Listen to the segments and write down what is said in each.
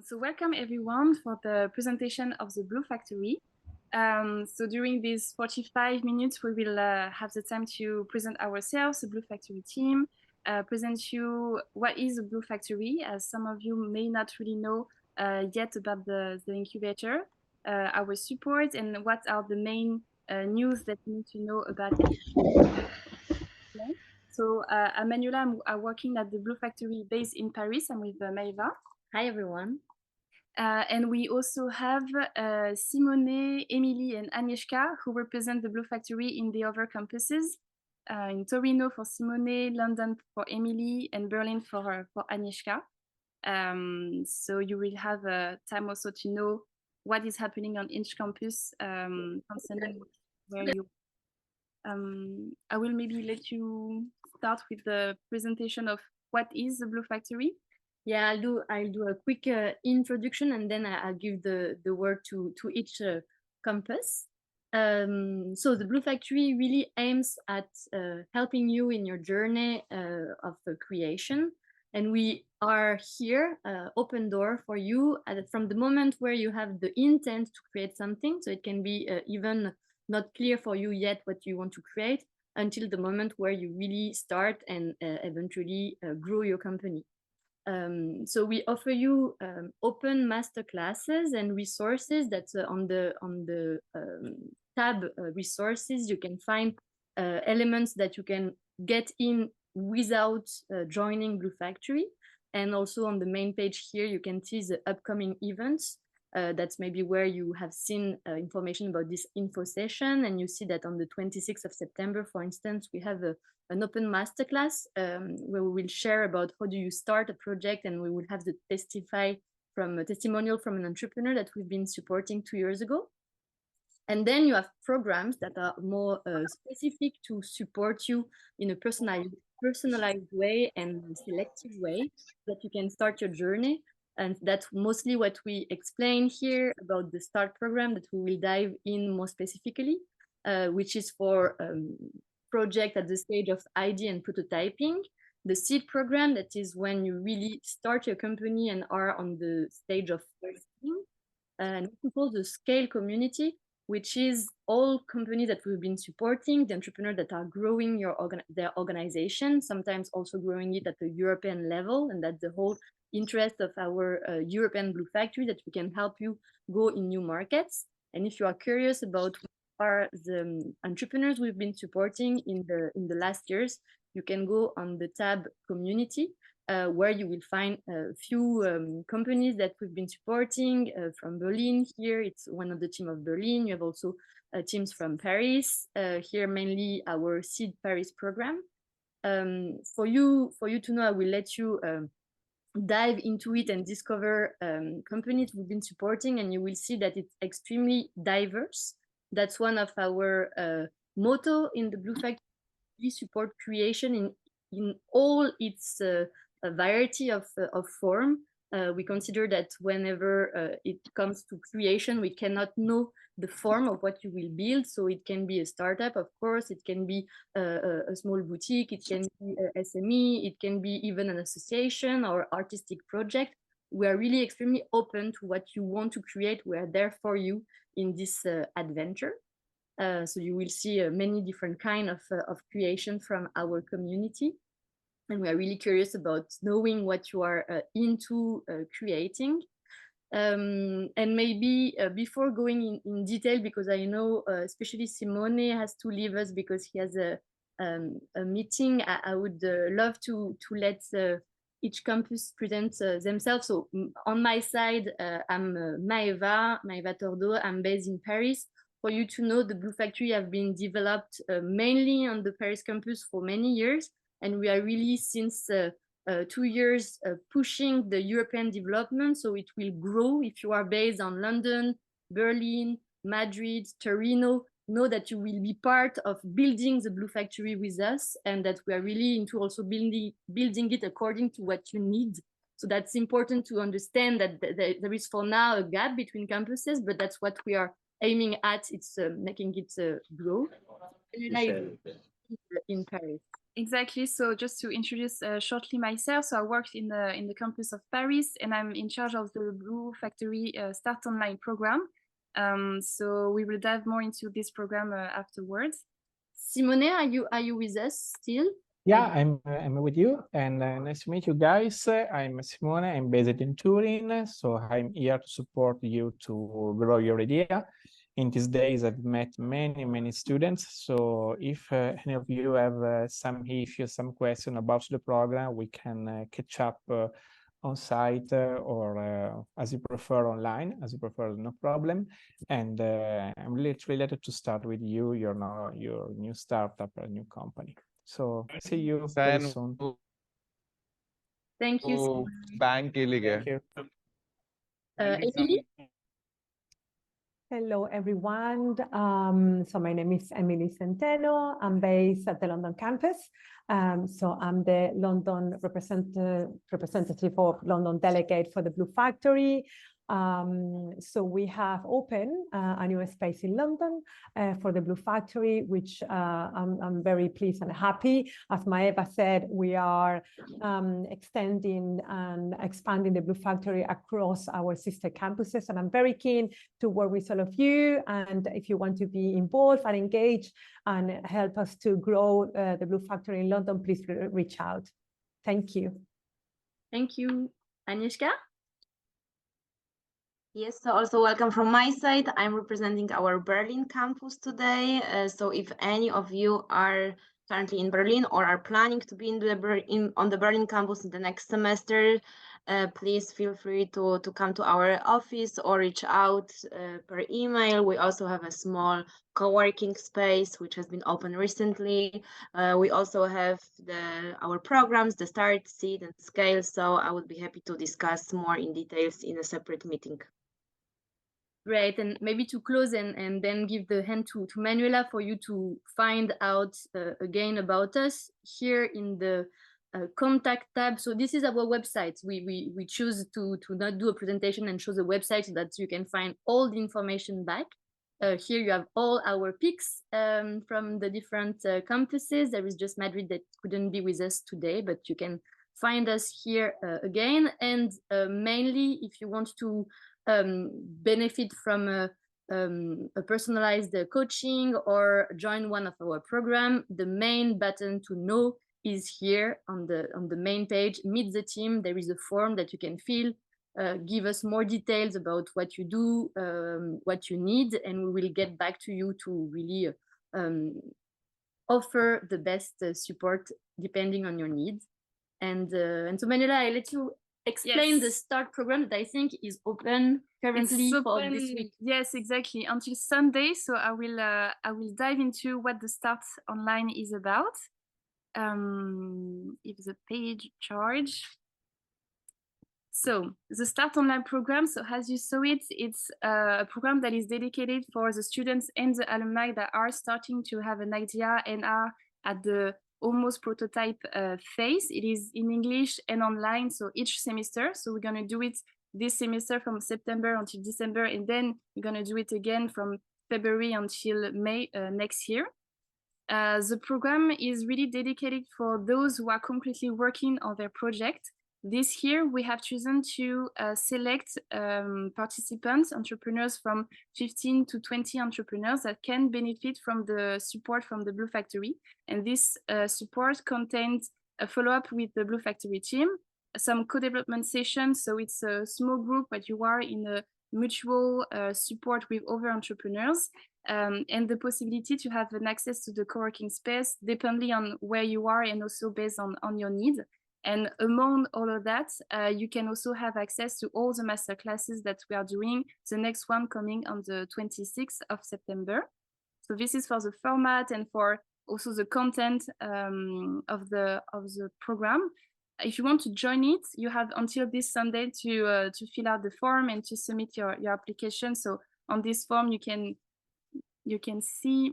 So welcome everyone for the presentation of the Blue Factory. So during these 45 minutes, we will have the time to present ourselves, the Blue Factory team, present you what is the Blue Factory, as some of you may not really know yet about the incubator, our support, and what are the main news that you need to know about it. So I'm Manuela, I'm working at the Blue Factory based in Paris. I'm with Maeva. Hi, everyone. And we also have Simone, Emily, and Agnieszka, who represent the Blue Factory in the other campuses. In Torino for Simone, London for Emily, and Berlin for Agnieszka. So you will have time also to know what is happening on each campus concerning where you. I will maybe let you start with the presentation of what is the Blue Factory. Yeah, I'll do a quick introduction, and then I'll give the word to each campus. So the Blue Factory really aims at helping you in your journey of creation, and we are here, open door for you from the moment where you have the intent to create something. So it can be even not clear for you yet what you want to create, until the moment where you really start and eventually grow your company. So we offer you open master classes and resources. That's on the tab resources. You can find elements that you can get in without joining Blue Factory. And also on the main page here, you can see the upcoming events. That's maybe where you have seen information about this info session. And you see that on the 26th of September, for instance, we have an open masterclass where we will share about how do you start a project, and we will have the testimonial from an entrepreneur that we've been supporting 2 years ago. And then you have programs that are more specific to support you in a personalized way and selective way that you can start your journey. And that's mostly what we explain here about the START program that we will dive in more specifically, which is for project at the stage of idea and prototyping. The seed program, that is when you really start your company and are on the stage of testing. And we call the scale community, which is all companies that we've been supporting, the entrepreneurs that are growing their organization, sometimes also growing it at the European level. And that's the whole interest of our European Blue Factory, that we can help you go in new markets. And if you are curious about what are the entrepreneurs we've been supporting in the last years, you can go on the tab community, where you will find a few companies that we've been supporting from Berlin. Here, it's one of the team of Berlin. You have also teams from Paris. Here, mainly our Seed Paris program. For you to know, I will let you dive into it and discover companies we've been supporting, and you will see that it's extremely diverse. That's one of our motto in the Blue Factory. We support creation in all its a variety of form. We consider that whenever it comes to creation, we cannot know the form of what you will build. So it can be a startup, of course, it can be a small boutique, it can be a SME, it can be even an association or artistic project. We are really extremely open to what you want to create. We are there for you in this adventure. So you will see many different kind of creation from our community. And we are really curious about knowing what you are into creating. And maybe before going in detail, because I know especially Simone has to leave us because he has a meeting, I would love to let each campus present themselves. So on my side, I'm Maeva Tordo. I'm based in Paris. For you to know, the Blue Factory have been developed mainly on the Paris campus for many years. And we are really, since 2 years, pushing the European development. So it will grow. If you are based on London, Berlin, Madrid, Torino, know that you will be part of building the Blue Factory with us, and that we are really into also building it according to what you need. So that's important to understand that there is for now a gap between campuses, but that's what we are aiming at. It's making it grow. In Paris. Exactly. So just to introduce shortly myself, so I worked in the campus of Paris, and I'm in charge of the Blue Factory Start Online program. So we will dive more into this program afterwards. Simone, are you with us still? Yeah, I'm with you, and nice to meet you guys. I'm Simone. I'm based in Turin, so I'm here to support you to grow your idea. In these days, I've met many students. So if any of you have some issues, some question about the program, we can catch up on site or as you prefer online, as you prefer, no problem. And I'm literally related to start with you, your new startup or new company. So see you very soon. Thank you. Thank you. Emily? Hello, everyone. So my name is Emily Centeno. I'm based at the London campus. So I'm the London representative of London delegate for the Blue Factory. So we have opened a new space in London for the Blue Factory, which I'm very pleased and happy. As Maeva said, we are extending and expanding the Blue Factory across our sister campuses, and I'm very keen to work with all of you. And if you want to be involved and engaged and help us to grow the Blue Factory in London, please reach out. Thank you. Thank you. Agnieszka? Yes, so also welcome from my side. I'm representing our Berlin campus today. So if any of you are currently in Berlin or are planning to be on the Berlin campus in the next semester, please feel free to come to our office or reach out per email. We also have a small co-working space which has been opened recently. We also have our programs, the start, seed, and scale. So I would be happy to discuss more in details in a separate meeting. Great, and maybe to close and then give the hand to Manuela for you to find out again about us here in the contact tab. So this is our website. We choose to not do a presentation and show the website so that you can find all the information back. Here you have all our picks from the different campuses. There is just Madrid that couldn't be with us today, but you can find us here again. And mainly if you want to benefit from a personalized coaching or join one of our program, the main button to know is here on the main page. Meet the team. There is a form that you can fill. Give us more details about what you do, what you need, and we will get back to you to really offer the best support depending on your needs. And so Manuela, I let you explain the start program that I think is open currently for this week. Yes, exactly, until Sunday. So I will dive into what the Start Online is about. If the page charge. So the Start Online program, so as you saw it, it's a program that is dedicated for the students and the alumni that are starting to have an idea and are at the almost prototype phase. It is in English and online, so each semester. So we're going to do it this semester from September until December, and then we're going to do it again from February until May next year. The program is really dedicated for those who are completely working on their project. This year, we have chosen to select participants, entrepreneurs from 15 to 20 entrepreneurs that can benefit from the support from the Blue Factory. And this support contains a follow-up with the Blue Factory team, some co-development sessions. So it's a small group, but you are in a mutual support with other entrepreneurs, and the possibility to have an access to the co-working space depending on where you are and also based on your need. And among all of that, you can also have access to all the master classes that we are doing, the next one coming on the 26th of September. So this is for the format and for also the content of the program. If you want to join it, you have until this Sunday to fill out the form and to submit your application. So on this form, you can see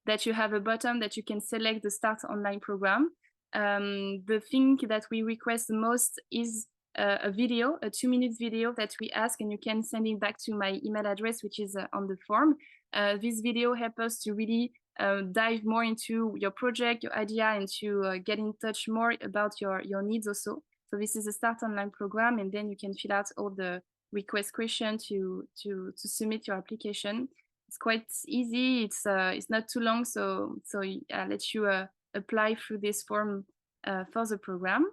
that you have a button that you can select the Start Online program. The thing that we request the most is a video, a 2-minute video that we ask, and you can send it back to my email address, which is on the form. This video helps us to really dive more into your project, your idea, and to get in touch more about your needs also. So this is a Start Online program, and then you can fill out all the request questions to submit your application. It's quite easy. It's not too long, so I'll let you apply through this form for the program.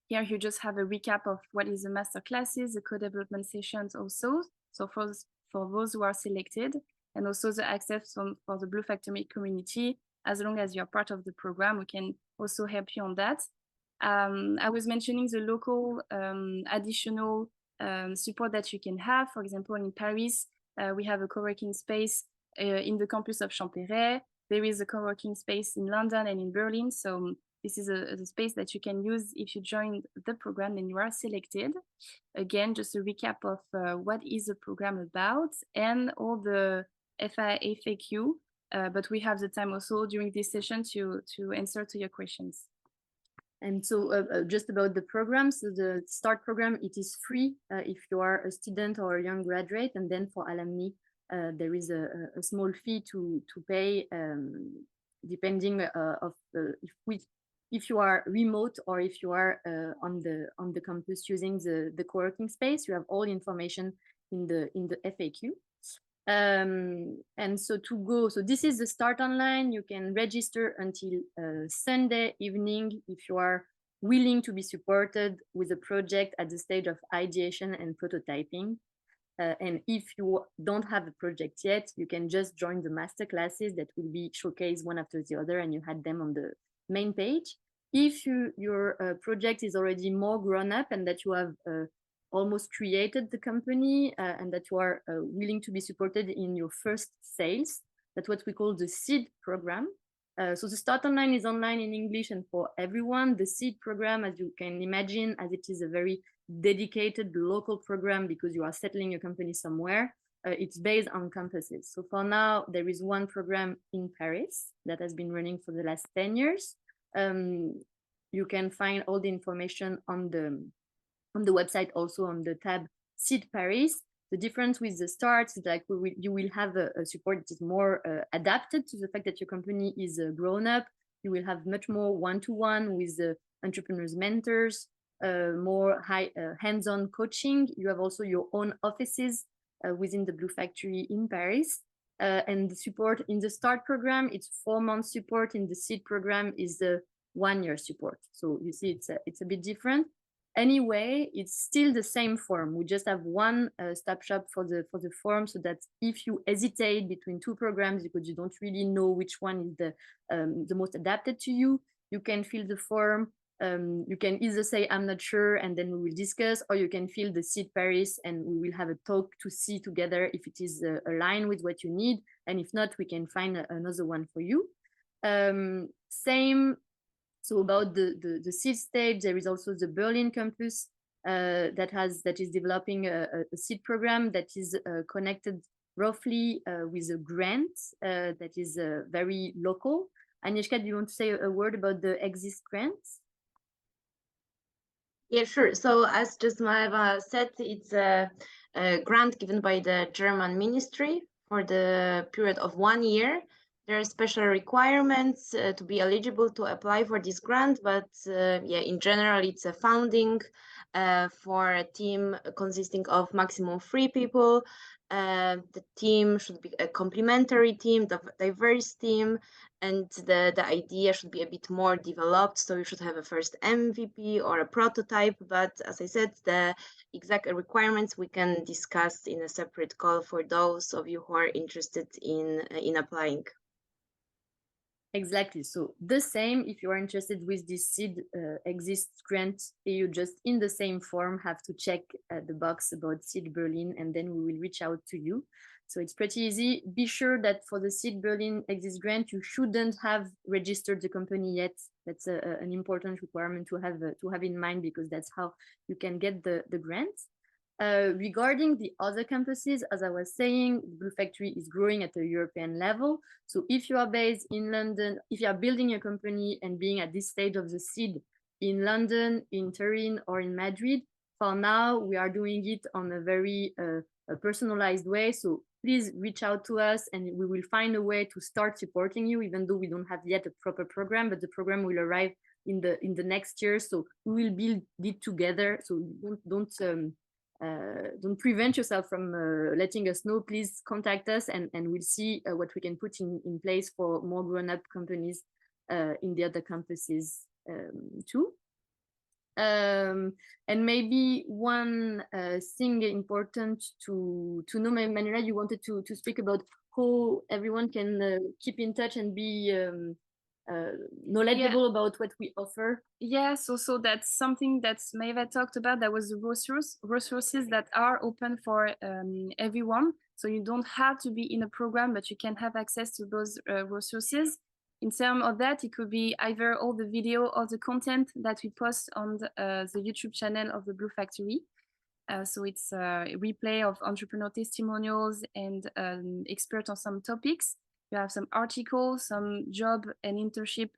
Here you just have a recap of what is the master classes, the co-development sessions also. So for those who are selected, and also the access for the Blue Factory community. As long as you're part of the program, we can also help you on that. I was mentioning the local additional support that you can have. For example, in Paris, we have a co-working space in the campus of Champéret. There is a co-working space in London and in Berlin. So this is a space that you can use if you join the program and you are selected. Again, just a recap of what is the program about and all the FAQ, but we have the time also during this session to answer to your questions. And so just about the program, so the START program, it is free if you are a student or a young graduate, and then for alumni, there is a small fee to pay depending of if you are remote or if you are on the campus using the co-working space. You have all the information in the FAQ. And so so this is the Start Online. You can register until Sunday evening if you are willing to be supported with a project at the stage of ideation and prototyping. And if you don't have a project yet, you can just join the master classes that will be showcased one after the other, and you had them on the main page. If your project is already more grown up and that you have almost created the company and that you are willing to be supported in your first sales, that's what we call the seed program. So the Start Online is online in English and for everyone. The seed program, as you can imagine, as it is a very dedicated local program because you are settling your company somewhere, it's based on campuses. So for now, there is one program in Paris that has been running for the last 10 years. You can find all the information on the website, also on the tab Seed Paris. The difference with the Start is like you will have a support that is more adapted to the fact that your company is grown up. You will have much more one-to-one with the entrepreneurs, mentors, more hands-on coaching. You have also your own offices within the Blue Factory in Paris. And the support in the Start program, it's 4 months support. In the Seed program is the 1 year support. So you see, it's a bit different. Anyway, it's still the same form. We just have one stop shop for the form, so that if you hesitate between two programs because you don't really know which one is the most adapted to you, you can fill the form. You can either say I'm not sure, and then we will discuss, or you can fill the Seed Paris, and we will have a talk to see together if it is aligned with what you need, and if not, we can find another one for you. Same. So about the seed stage, there is also the Berlin campus that is developing a seed program that is connected roughly with a grant that is very local. Agnieszka, do you want to say a word about the Exist grants? Yeah, sure. So as just Maeva said, it's a grant given by the German ministry for the period of 1 year. There are special requirements to be eligible to apply for this grant, but yeah, in general, it's a funding for a team consisting of maximum 3 people. The team should be a complementary team, the diverse team, and the idea should be a bit more developed. So you should have a first MVP or a prototype. But as I said, the exact requirements we can discuss in a separate call for those of you who are interested in applying. Exactly. So the same, if you are interested with this Seed Exist grant, you just in the same form have to check the box about Seed Berlin, and then we will reach out to you. So it's pretty easy. Be sure that for the Seed Berlin Exist grant, you shouldn't have registered the company yet. That's an important requirement to have in mind, because that's how you can get the grant. Regarding the other campuses, as I was saying, Blue Factory is growing at a European level. So if you are based in London, if you are building your company and being at this stage of the seed in London, in Turin, or in Madrid, for now, we are doing it on a very personalized way. So please reach out to us and we will find a way to start supporting you, even though we don't have yet a proper program, but the program will arrive in the next year. So we will build it together. So don't prevent yourself from letting us know. Please contact us and we'll see what we can put in place for more grown-up companies in the other campuses too. And maybe one thing important to know, Manuela, you wanted to speak about how everyone can keep in touch and be knowledgeable about what we offer. Yeah, so that's something that Maeva talked about. That was the resources that are open for everyone. So you don't have to be in a program, but you can have access to those resources. In terms of that, it could be either all the video or the content that we post on the YouTube channel of the Blue Factory. So it's a replay of entrepreneur testimonials and experts on some topics. You have some articles, some job and internship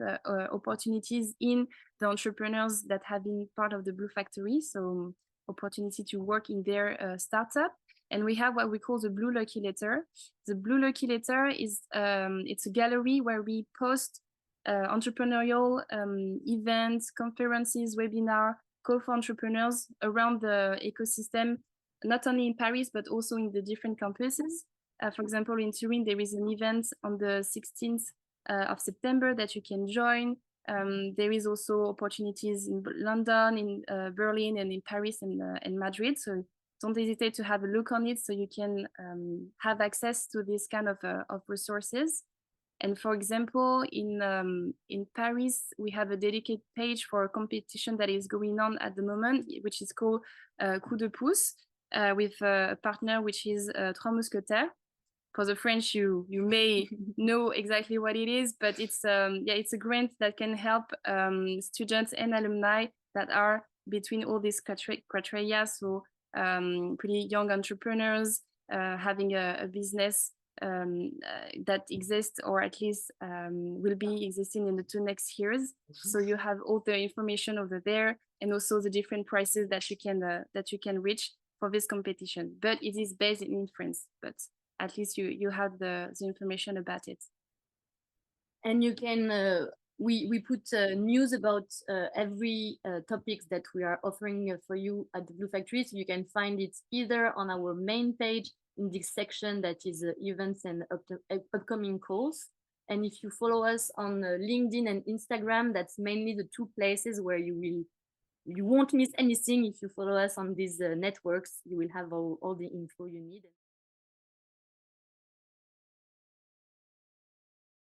opportunities in the entrepreneurs that have been part of the Blue Factory. So opportunity to work in their startup. And we have what we call the Blue Lucky Letter. The Blue Lucky Letter is it's a gallery where we post entrepreneurial events, conferences, webinar, call for entrepreneurs around the ecosystem, not only in Paris, but also in the different campuses. For example, in Turin, there is an event on the 16th of September that you can join. There is also opportunities in London, in Berlin, and in Paris and Madrid. So don't hesitate to have a look on it so you can have access to this kind of resources. And for example, in Paris, we have a dedicated page for a competition that is going on at the moment, which is called Coup de Pouce, with a partner which is Trois Mousquetaires. For the French, you may know exactly what it is, but it's a grant that can help students and alumni that are between all these criteria. So pretty young entrepreneurs having a business that exists, or at least will be existing in the 2 next years. So you have all the information over there, and also the different prices that you can reach for this competition. But it is based in France, but at least you have the information about it. And you can we put news about every topics that we are offering for you at the Blue Factory. So you can find it either on our main page in this section that is events and upcoming calls. And if you follow us on LinkedIn and Instagram, that's mainly the 2 places where you won't miss anything. If you follow us on these networks, you will have all the info you need.